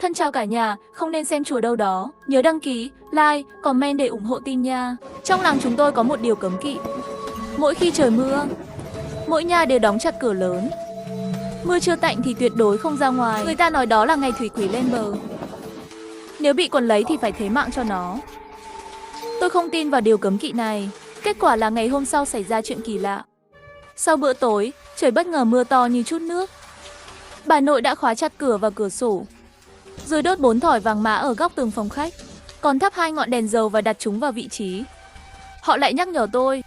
Thân chào cả nhà, không nên xem chùa đâu đó. Nhớ đăng ký, like, comment để ủng hộ tin nha. Trong làng chúng tôi có một điều cấm kỵ. Mỗi khi trời mưa, mỗi nhà đều đóng chặt cửa lớn. Mưa chưa tạnh thì tuyệt đối không ra ngoài. Người ta nói đó là ngày thủy quỷ lên bờ. Nếu bị quần lấy thì phải thế mạng cho nó. Tôi không tin vào điều cấm kỵ này. Kết quả là ngày hôm sau xảy ra chuyện kỳ lạ. Sau bữa tối, trời bất ngờ mưa to như chút nước. Bà nội đã khóa chặt cửa và cửa sổ, rồi đốt 4 thỏi vàng mã ở góc tường phòng khách, còn thắp 2 ngọn đèn dầu và đặt chúng vào vị trí. Họ lại nhắc nhở tôi,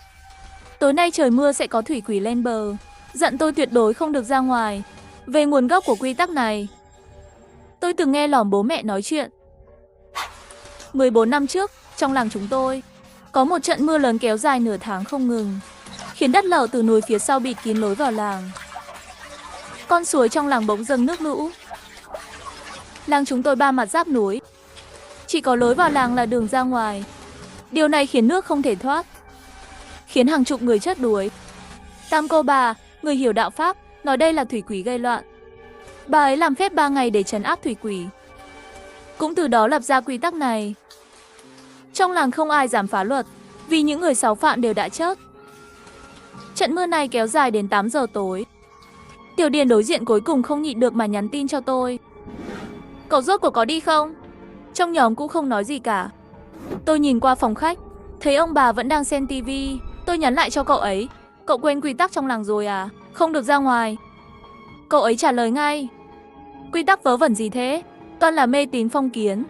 tối nay trời mưa sẽ có thủy quỷ lên bờ, dặn tôi tuyệt đối không được ra ngoài. Về nguồn gốc của quy tắc này, tôi từng nghe lỏm bố mẹ nói chuyện. 14 năm trước, trong làng chúng tôi, có một trận mưa lớn kéo dài nửa tháng không ngừng, khiến đất lở từ núi phía sau bịt kín lối vào làng. Con suối trong làng bỗng dâng nước lũ. Làng chúng tôi 3 mặt giáp núi, chỉ có lối vào làng là đường ra ngoài. Điều này khiến nước không thể thoát, khiến hàng chục người chết đuối. Tam cô bà, người hiểu đạo pháp, nói đây là thủy quỷ gây loạn. Bà ấy làm phép 3 ngày để trấn áp thủy quỷ. Cũng từ đó lập ra quy tắc này. Trong làng không ai dám phá luật, vì những người xáo phạm đều đã chết. Trận mưa này kéo dài đến 8 giờ tối. Tiểu Điền đối diện cuối cùng không nhịn được mà nhắn tin cho tôi. Cậu rốt cuộc có đi không? Trong nhóm cũng không nói gì cả. Tôi nhìn qua phòng khách, thấy ông bà vẫn đang xem tivi. Tôi nhắn lại cho cậu ấy. Cậu quên quy tắc trong làng rồi à? Không được ra ngoài. Cậu ấy trả lời ngay. Quy tắc vớ vẩn gì thế? Toàn là mê tín phong kiến.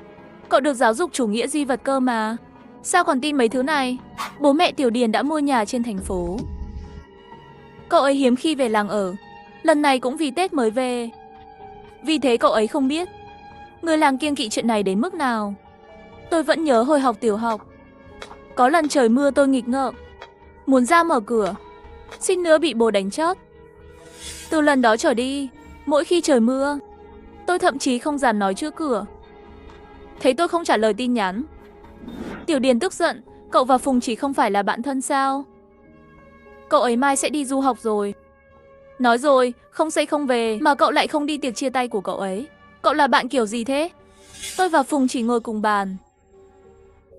Cậu được giáo dục chủ nghĩa duy vật cơ mà. Sao còn tin mấy thứ này? Bố mẹ Tiểu Điền đã mua nhà trên thành phố. Cậu ấy hiếm khi về làng ở. Lần này cũng vì Tết mới về. Vì thế cậu ấy không biết người làng kiêng kỵ chuyện này đến mức nào. Tôi vẫn nhớ hồi học tiểu học, có lần trời mưa tôi nghịch ngợm, muốn ra mở cửa, suýt nữa bị bố đánh chết. Từ lần đó trở đi, mỗi khi trời mưa, tôi thậm chí không dám nói chữ cửa. Thấy tôi không trả lời tin nhắn, Tiểu Điền tức giận. Cậu và Phùng Chỉ không phải là bạn thân sao? Cậu ấy mai sẽ đi du học rồi. Nói rồi, không xây không về, mà cậu lại không đi tiệc chia tay của cậu ấy. Cậu là bạn kiểu gì thế? Tôi và Phùng Chỉ ngồi cùng bàn,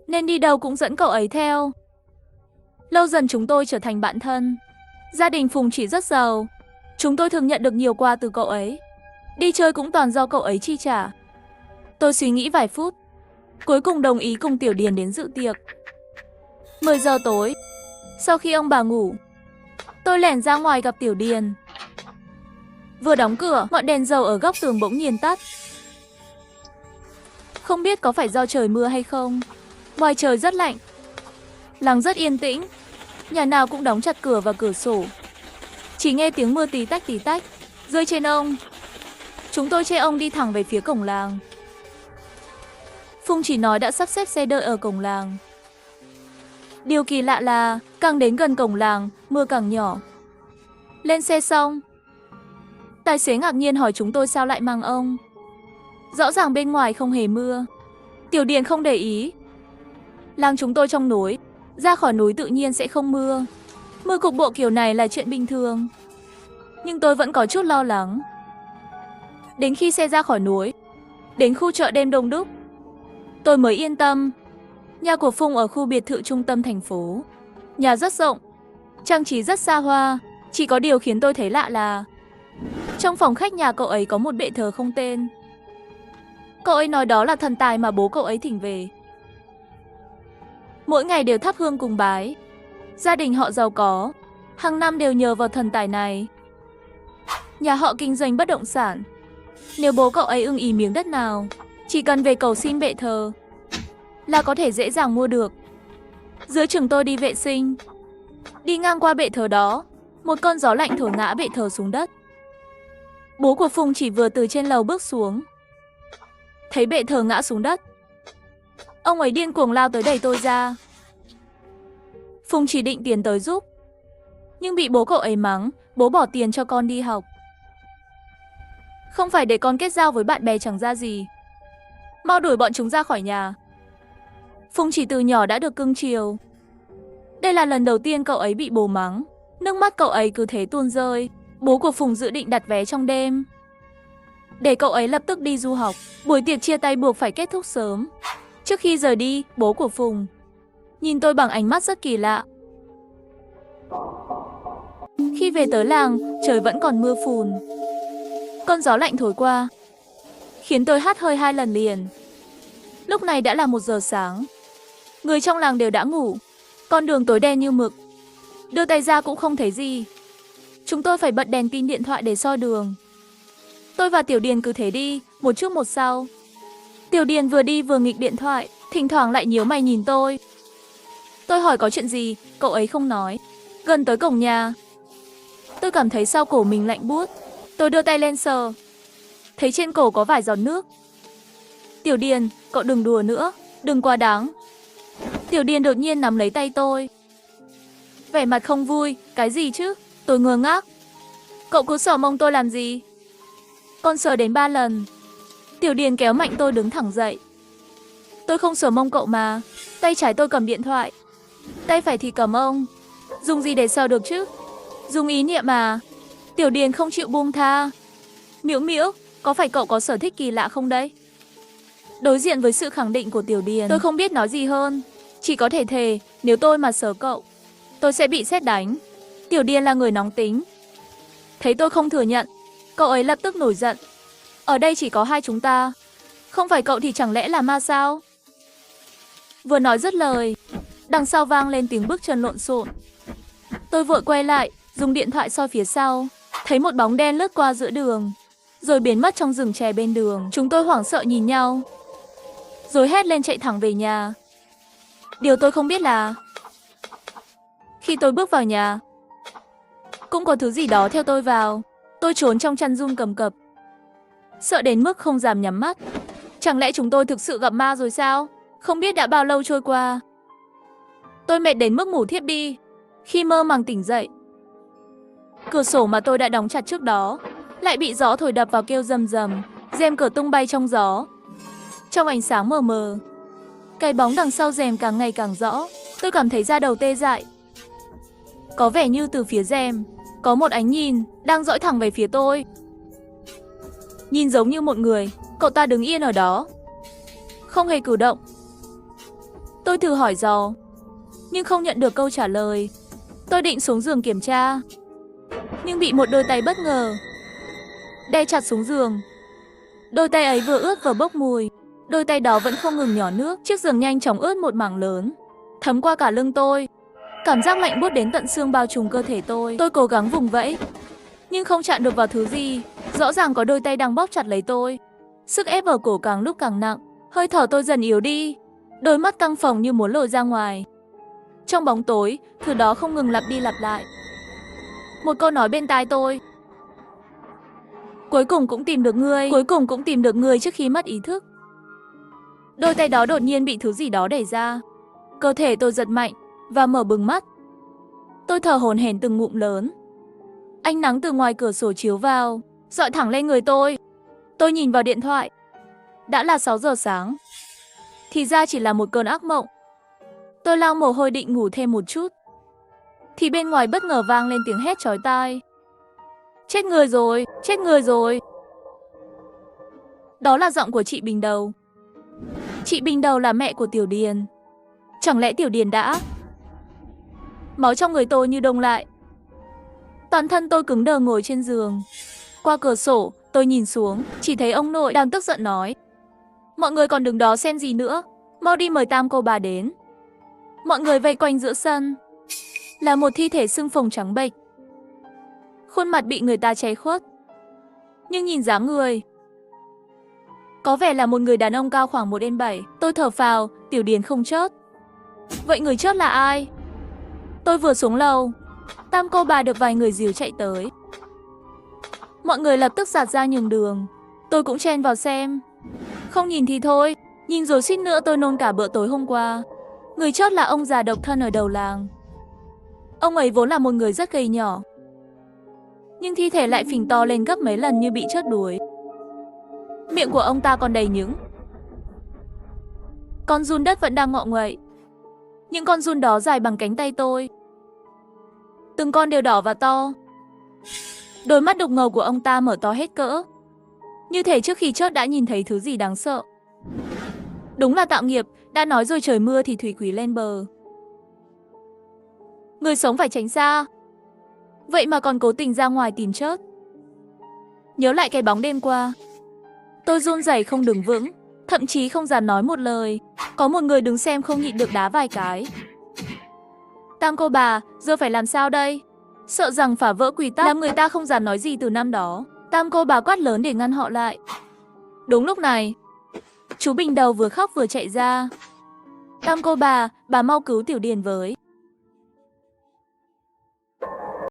nên đi đâu cũng dẫn cậu ấy theo. Lâu dần chúng tôi trở thành bạn thân. Gia đình Phùng Chỉ rất giàu, chúng tôi thường nhận được nhiều quà từ cậu ấy. Đi chơi cũng toàn do cậu ấy chi trả. Tôi suy nghĩ vài phút, cuối cùng đồng ý cùng Tiểu Điền đến dự tiệc. 10 giờ tối, sau khi ông bà ngủ, tôi lẻn ra ngoài gặp Tiểu Điền. Vừa đóng cửa, ngọn đèn dầu ở góc tường bỗng nhiên tắt. Không biết có phải do trời mưa hay không, ngoài trời rất lạnh. Làng rất yên tĩnh, nhà nào cũng đóng chặt cửa và cửa sổ. Chỉ nghe tiếng mưa tí tách rơi trên ông. Chúng tôi chê ông đi thẳng về phía cổng làng. Phùng Chỉ nói đã sắp xếp xe đợi ở cổng làng. Điều kỳ lạ là càng đến gần cổng làng, mưa càng nhỏ. Lên xe xong, tài xế ngạc nhiên hỏi chúng tôi sao lại mang ông. Rõ ràng bên ngoài không hề mưa. Tiểu Điền không để ý. Làng chúng tôi trong núi, ra khỏi núi tự nhiên sẽ không mưa. Mưa cục bộ kiểu này là chuyện bình thường. Nhưng tôi vẫn có chút lo lắng. Đến khi xe ra khỏi núi, đến khu chợ đêm đông đúc, tôi mới yên tâm. Nhà của Phùng ở khu biệt thự trung tâm thành phố. Nhà rất rộng, trang trí rất xa hoa. Chỉ có điều khiến tôi thấy lạ là trong phòng khách nhà cậu ấy có một bệ thờ không tên. Cậu ấy nói đó là thần tài mà bố cậu ấy thỉnh về. Mỗi ngày đều thắp hương cúng bái. Gia đình họ giàu có, hàng năm đều nhờ vào thần tài này. Nhà họ kinh doanh bất động sản. Nếu bố cậu ấy ưng ý miếng đất nào, chỉ cần về cầu xin bệ thờ là có thể dễ dàng mua được. Giữa chừng tôi đi vệ sinh, đi ngang qua bệ thờ đó, một cơn gió lạnh thổi ngã bệ thờ xuống đất. Bố của Phùng Chỉ vừa từ trên lầu bước xuống, thấy bệ thờ ngã xuống đất, ông ấy điên cuồng lao tới đẩy tôi ra. Phùng Chỉ định tiến tới giúp, nhưng bị bố cậu ấy mắng. Bố bỏ tiền cho con đi học, không phải để con kết giao với bạn bè chẳng ra gì. Mau đuổi bọn chúng ra khỏi nhà. Phùng Chỉ từ nhỏ đã được cưng chiều. Đây là lần đầu tiên cậu ấy bị bố mắng. Nước mắt cậu ấy cứ thế tuôn rơi. Bố của Phùng dự định đặt vé trong đêm để cậu ấy lập tức đi du học. Buổi tiệc chia tay buộc phải kết thúc sớm. Trước khi rời đi, bố của Phùng nhìn tôi bằng ánh mắt rất kỳ lạ. Khi về tới làng, trời vẫn còn mưa phùn. Cơn gió lạnh thổi qua, khiến tôi hắt hơi 2 lần liền. Lúc này đã là 1 giờ sáng. Người trong làng đều đã ngủ. Con đường tối đen như mực. Đưa tay ra cũng không thấy gì. Chúng tôi phải bật đèn pin điện thoại để soi đường. Tôi và Tiểu Điền cứ thế đi, một trước một sau. Tiểu Điền vừa đi vừa nghịch điện thoại, thỉnh thoảng lại nhíu mày nhìn tôi. Tôi hỏi có chuyện gì, cậu ấy không nói. Gần tới cổng nhà, tôi cảm thấy sau cổ mình lạnh buốt. Tôi đưa tay lên sờ, thấy trên cổ có vài giọt nước. Tiểu Điền, cậu đừng đùa nữa, đừng quá đáng. Tiểu Điền đột nhiên nắm lấy tay tôi, vẻ mặt không vui. Cái gì chứ? Tôi ngơ ngác. Cậu cứ sờ mông tôi làm gì? Con sờ đến 3 lần. Tiểu Điền kéo mạnh tôi đứng thẳng dậy. Tôi không sờ mông cậu mà. Tay trái tôi cầm điện thoại, tay phải thì cầm ông. Dùng gì để sờ được chứ? Dùng ý niệm à? Tiểu Điền không chịu buông tha. Miễu Miễu, có phải cậu có sở thích kỳ lạ không đấy? Đối diện với sự khẳng định của Tiểu Điền, tôi không biết nói gì hơn. Chỉ có thể thề, nếu tôi mà sờ cậu, tôi sẽ bị sét đánh. Tiểu Điền là người nóng tính. Thấy tôi không thừa nhận, cậu ấy lập tức nổi giận. Ở đây chỉ có 2 chúng ta. Không phải cậu thì chẳng lẽ là ma sao? Vừa nói dứt lời, đằng sau vang lên tiếng bước chân lộn xộn. Tôi vội quay lại, dùng điện thoại soi phía sau. Thấy một bóng đen lướt qua giữa đường, rồi biến mất trong rừng chè bên đường. Chúng tôi hoảng sợ nhìn nhau, rồi hét lên chạy thẳng về nhà. Điều tôi không biết là khi tôi bước vào nhà, cũng có thứ gì đó theo tôi vào. Tôi trốn trong chăn run cầm cập, sợ đến mức không dám nhắm mắt. Chẳng lẽ chúng tôi thực sự gặp ma rồi sao? Không biết đã bao lâu trôi qua. Tôi mệt đến mức ngủ thiếp đi. Khi mơ màng tỉnh dậy, cửa sổ mà tôi đã đóng chặt trước đó lại bị gió thổi đập vào kêu rầm rầm. Rèm cửa tung bay trong gió. Trong ánh sáng mờ mờ, cái bóng đằng sau rèm càng ngày càng rõ. Tôi cảm thấy da đầu tê dại. Có vẻ như từ phía rèm có một ánh nhìn đang dõi thẳng về phía tôi. Nhìn giống như một người. Cậu ta đứng yên ở đó, không hề cử động. Tôi thử hỏi dò, nhưng không nhận được câu trả lời. Tôi định xuống giường kiểm tra, nhưng bị một đôi tay bất ngờ đè chặt xuống giường. Đôi tay ấy vừa ướt vừa bốc mùi. Đôi tay đó vẫn không ngừng nhỏ nước. Chiếc giường nhanh chóng ướt một mảng lớn, thấm qua cả lưng tôi. Cảm giác lạnh buốt đến tận xương bao trùm cơ thể tôi. Tôi cố gắng vùng vẫy, nhưng không chạm được vào thứ gì. Rõ ràng có đôi tay đang bóp chặt lấy tôi. Sức ép ở cổ càng lúc càng nặng. Hơi thở tôi dần yếu đi. Đôi mắt căng phồng như muốn lồi ra ngoài. Trong bóng tối, thứ đó không ngừng lặp đi lặp lại một câu nói bên tai tôi. Cuối cùng cũng tìm được ngươi. Cuối cùng cũng tìm được ngươi trước khi mất ý thức. Đôi tay đó đột nhiên bị thứ gì đó đẩy ra. Cơ thể tôi giật mạnh và mở bừng mắt. Tôi thở hổn hển từng ngụm lớn. Ánh nắng từ ngoài cửa sổ chiếu vào, rọi thẳng lên người tôi. Tôi nhìn vào điện thoại. Đã là 6 giờ sáng. Thì ra chỉ là một cơn ác mộng. Tôi lau mồ hôi định ngủ thêm một chút, thì bên ngoài bất ngờ vang lên tiếng hét chói tai. Chết người rồi, chết người rồi. Đó là giọng của chị Bình Đầu. Chị Bình Đầu là mẹ của Tiểu Điền. Chẳng lẽ Tiểu Điền đã... Máu trong người tôi như đông lại. Toàn thân tôi cứng đờ ngồi trên giường. Qua cửa sổ, tôi nhìn xuống, chỉ thấy ông nội đang tức giận nói: mọi người còn đứng đó xem gì nữa, mau đi mời Tam cô bà đến. Mọi người vây quanh giữa sân là một thi thể xương phồng trắng bệch, khuôn mặt bị người ta che khuất, nhưng nhìn dáng người có vẻ là một người đàn ông cao khoảng 1m7. Tôi thở phào, Tiểu Điền không chết. Vậy người chết là ai? Tôi vừa xuống lầu, Tam cô bà được vài người dìu chạy tới. Mọi người lập tức dạt ra nhường đường. Tôi cũng chen vào xem. Không nhìn thì thôi, nhìn rồi suýt nữa tôi nôn cả bữa tối hôm qua. Người chết là ông già độc thân ở đầu làng. Ông ấy vốn là một người rất gầy nhỏ, nhưng thi thể lại phình to lên gấp mấy lần như bị chết đuối. Miệng của ông ta còn đầy những con giun đất vẫn đang ngọ nguậy. Những con giun đó dài bằng cánh tay tôi, từng con đều đỏ và to. Đôi mắt đục ngầu của ông ta mở to hết cỡ, Như thể trước khi chớt đã nhìn thấy thứ gì đáng sợ. Đúng là tạo nghiệp, đã nói rồi trời mưa thì thủy quỷ lên bờ. Người sống phải tránh xa. Vậy mà còn cố tình ra ngoài tìm chớt. Nhớ lại cái bóng đêm qua, tôi run rẩy không đứng vững, thậm chí không dám nói một lời. Có một người đứng xem không nhịn được đá vài cái. Tam cô bà, giờ phải làm sao đây? Sợ rằng phá vỡ quy tắc, làm người ta không dám nói gì từ năm đó. Tam cô bà quát lớn để ngăn họ lại. Đúng lúc này, chú Bình Đầu vừa khóc vừa chạy ra. Tam cô bà mau cứu Tiểu Điền với.